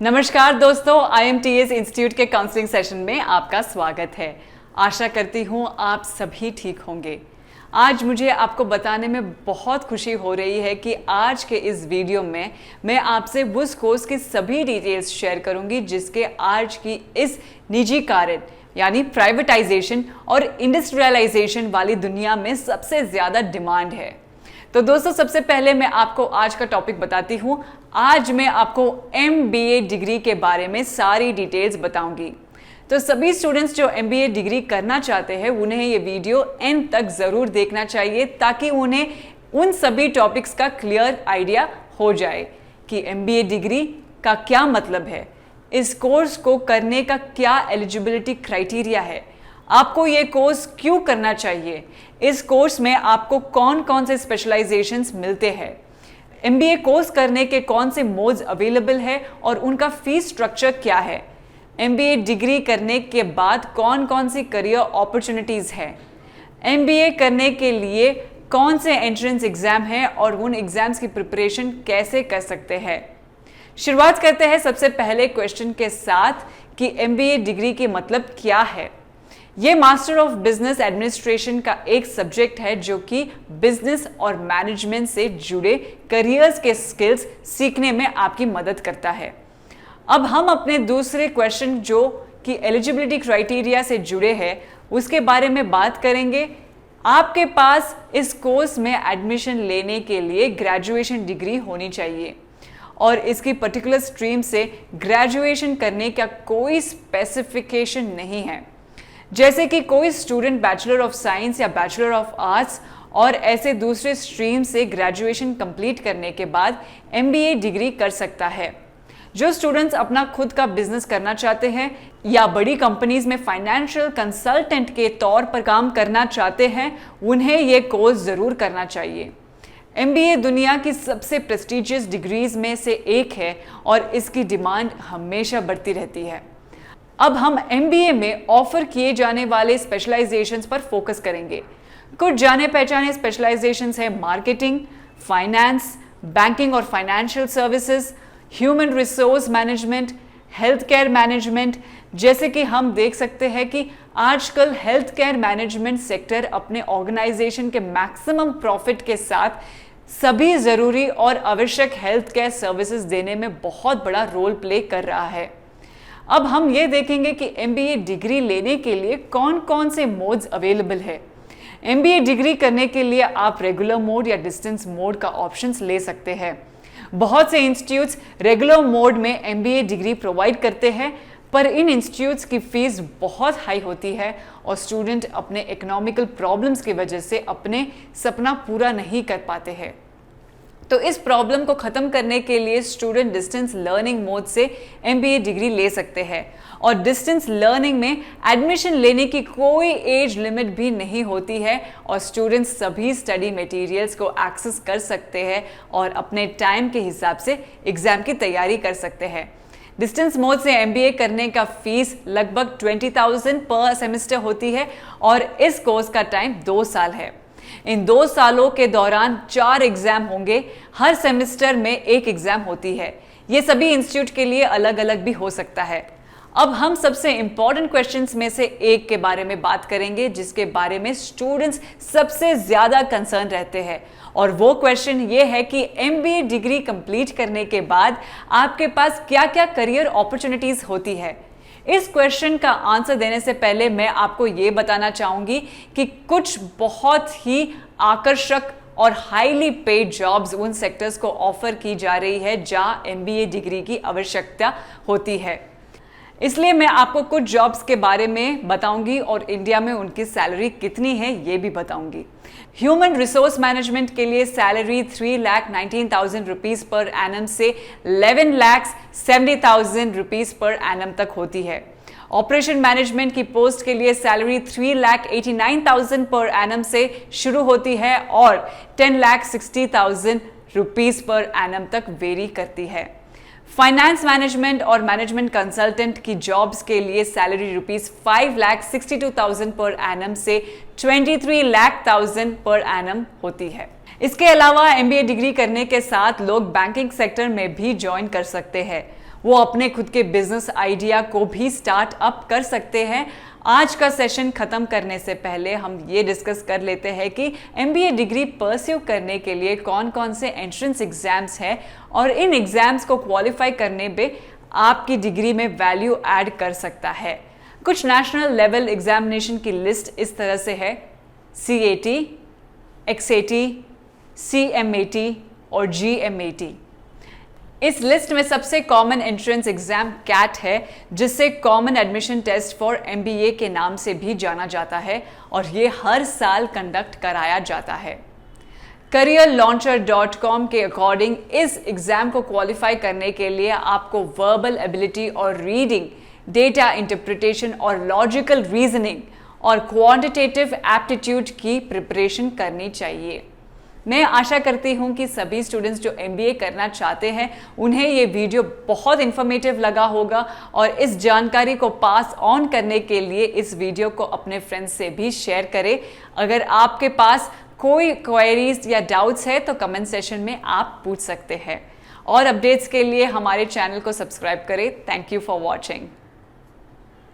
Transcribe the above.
नमस्कार दोस्तों, IMTS institute के काउंसलिंग सेशन में आपका स्वागत है। आशा करती हूँ आप सभी ठीक होंगे। आज मुझे आपको बताने में बहुत खुशी हो रही है कि आज के इस वीडियो में मैं आपसे उस कोर्स की सभी डिटेल्स शेयर करूंगी जिसके आज की इस निजीकरण यानी प्राइवेटाइजेशन और इंडस्ट्रियलाइजेशन वाली दुनिया में सबसे ज़्यादा डिमांड है। तो दोस्तों, सबसे पहले मैं आपको आज का टॉपिक बताती हूँ। आज मैं आपको MBA डिग्री के बारे में सारी डिटेल्स बताऊंगी। तो सभी स्टूडेंट्स जो MBA डिग्री करना चाहते हैं उन्हें ये वीडियो एंड तक ज़रूर देखना चाहिए ताकि उन्हें उन सभी टॉपिक्स का क्लियर आइडिया हो जाए कि MBA डिग्री का क्या मतलब है, इस कोर्स को करने का क्या एलिजिबिलिटी क्राइटेरिया है, आपको ये कोर्स क्यों करना चाहिए, इस कोर्स में आपको कौन कौन से स्पेशलाइजेशंस मिलते हैं, MBA कोर्स करने के कौन से मोड्स अवेलेबल है और उनका फीस स्ट्रक्चर क्या है, MBA डिग्री करने के बाद कौन कौन सी करियर अपॉर्चुनिटीज़ है, MBA करने के लिए कौन से एंट्रेंस एग्ज़ाम हैं और उन एग्ज़ाम्स की प्रिपरेशन कैसे कर सकते हैं। शुरुआत करते हैं सबसे पहले क्वेश्चन के साथ कि MBA डिग्री के मतलब क्या है। ये मास्टर ऑफ बिजनेस एडमिनिस्ट्रेशन का एक सब्जेक्ट है जो कि बिजनेस और मैनेजमेंट से जुड़े करियर्स के स्किल्स सीखने में आपकी मदद करता है। अब हम अपने दूसरे क्वेश्चन जो कि एलिजिबिलिटी क्राइटेरिया से जुड़े हैं उसके बारे में बात करेंगे। आपके पास इस कोर्स में एडमिशन लेने के लिए ग्रेजुएशन डिग्री होनी चाहिए और इसकी पर्टिकुलर स्ट्रीम से ग्रेजुएशन करने का कोई स्पेसिफिकेशन नहीं है, जैसे कि कोई स्टूडेंट बैचलर ऑफ साइंस या बैचलर ऑफ आर्ट्स और ऐसे दूसरे स्ट्रीम से ग्रेजुएशन कंप्लीट करने के बाद MBA डिग्री कर सकता है। जो स्टूडेंट्स अपना खुद का बिजनेस करना चाहते हैं या बड़ी कंपनीज में फाइनेंशियल कंसल्टेंट के तौर पर काम करना चाहते हैं उन्हें यह कोर्स ज़रूर करना चाहिए। MBA दुनिया की सबसे प्रेस्टिजियस डिग्रीज में से एक है और इसकी डिमांड हमेशा बढ़ती रहती है। अब हम MBA में ऑफर किए जाने वाले स्पेशलाइजेशंस पर फोकस करेंगे। कुछ जाने पहचाने स्पेशलाइजेशंस हैं मार्केटिंग, फाइनेंस, बैंकिंग और financial services, human resource management, health care management. जैसे कि हम देख सकते हैं कि आजकल हेल्थ केयर मैनेजमेंट सेक्टर अपने ऑर्गेनाइजेशन के मैक्सिमम प्रॉफिट के साथ सभी ज़रूरी और आवश्यक हेल्थ केयर सर्विसेज देने में बहुत बड़ा रोल प्ले कर रहा है। अब हम ये देखेंगे कि MBA डिग्री लेने के लिए कौन कौन से मोड्स अवेलेबल है। MBA डिग्री करने के लिए आप रेगुलर मोड या डिस्टेंस मोड का ऑप्शंस ले सकते हैं। बहुत से इंस्टीट्यूट्स रेगुलर मोड में MBA डिग्री प्रोवाइड करते हैं, पर इन इंस्टीट्यूट्स की फीस बहुत हाई होती है और स्टूडेंट अपने इकोनॉमिकल प्रॉब्लम्स की वजह से अपने सपना पूरा नहीं कर पाते हैं। तो इस प्रॉब्लम को ख़त्म करने के लिए स्टूडेंट डिस्टेंस लर्निंग मोड से MBA डिग्री ले सकते हैं और डिस्टेंस लर्निंग में एडमिशन लेने की कोई एज लिमिट भी नहीं होती है और स्टूडेंट्स सभी स्टडी मटेरियल्स को एक्सेस कर सकते हैं और अपने टाइम के हिसाब से एग्ज़ाम की तैयारी कर सकते हैं। डिस्टेंस मोड से MBA करने का फीस लगभग 20,000 पर सेमेस्टर होती है और इस कोर्स का टाइम 2 साल है। इन 2 सालों के दौरान 4 एग्जाम होंगे, हर सेमेस्टर में 1 एग्जाम होती है। ये सभी इंस्टीट्यूट के लिए अलग अलग भी हो सकता है। अब हम सबसे इंपॉर्टेंट क्वेश्चंस में से एक के बारे में बात करेंगे जिसके बारे में स्टूडेंट्स सबसे ज़्यादा कंसर्न रहते हैं और वो क्वेश्चन ये है कि MBA डिग्री कंप्लीट करने के बाद आपके पास क्या क्या करियर अपॉर्चुनिटीज़ होती है। इस क्वेश्चन का आंसर देने से पहले मैं आपको ये बताना चाहूँगी कि कुछ बहुत ही आकर्षक और हाईली पेड जॉब्स उन सेक्टर्स को ऑफर की जा रही है जहाँ MBA डिग्री की आवश्यकता होती है। इसलिए मैं आपको कुछ जॉब्स के बारे में बताऊंगी और इंडिया में उनकी सैलरी कितनी है ये भी बताऊंगी। ह्यूमन रिसोर्स मैनेजमेंट के लिए सैलरी 3,19,000 रुपीज़ पर एनम से 11,70,000 रुपीज़ पर एनम तक होती है। ऑपरेशन मैनेजमेंट की पोस्ट के लिए सैलरी 3,89,000 पर एनम से शुरू होती है और 10,60,000 रुपीज़ पर एनम तक वेरी करती है। फाइनेंस मैनेजमेंट और मैनेजमेंट कंसल्टेंट की जॉब्स के लिए सैलरी रुपीस 5,62,000 पर एनम से 23,00,000 पर एनम होती है। इसके अलावा MBA डिग्री करने के साथ लोग बैंकिंग सेक्टर में भी ज्वाइन कर सकते हैं। वो अपने खुद के बिजनेस आइडिया को भी स्टार्ट अप कर सकते हैं। आज का सेशन खत्म करने से पहले हम ये डिस्कस कर लेते हैं कि MBA डिग्री परस्यू करने के लिए कौन कौन से एंट्रेंस एग्जाम्स हैं और इन एग्जाम्स को क्वालिफाई करने पे आपकी डिग्री में वैल्यू ऐड कर सकता है। कुछ नेशनल लेवल एग्जामिनेशन की लिस्ट इस तरह से है: CAT, XAT, CMAT और GMAT। इस लिस्ट में सबसे कॉमन एंट्रेंस एग्जाम कैट है, जिससे common admission test for MBA के नाम से भी जाना जाता है और ये हर साल कंडक्ट कराया जाता है। careerlauncher.com के अकॉर्डिंग इस एग्जाम को क्वालिफाई करने के लिए आपको वर्बल एबिलिटी और रीडिंग, डेटा इंटरप्रिटेशन और लॉजिकल रीजनिंग और क्वांटिटेटिव एप्टीट्यूड की प्रिपरेशन करनी चाहिए। मैं आशा करती हूं कि सभी स्टूडेंट्स जो MBA करना चाहते हैं उन्हें ये वीडियो बहुत इन्फॉर्मेटिव लगा होगा और इस जानकारी को पास ऑन करने के लिए इस वीडियो को अपने फ्रेंड्स से भी शेयर करें। अगर आपके पास कोई क्वेरीज या डाउट्स है तो कमेंट सेशन में आप पूछ सकते हैं और अपडेट्स के लिए हमारे चैनल को सब्सक्राइब करें। Thank you for watching.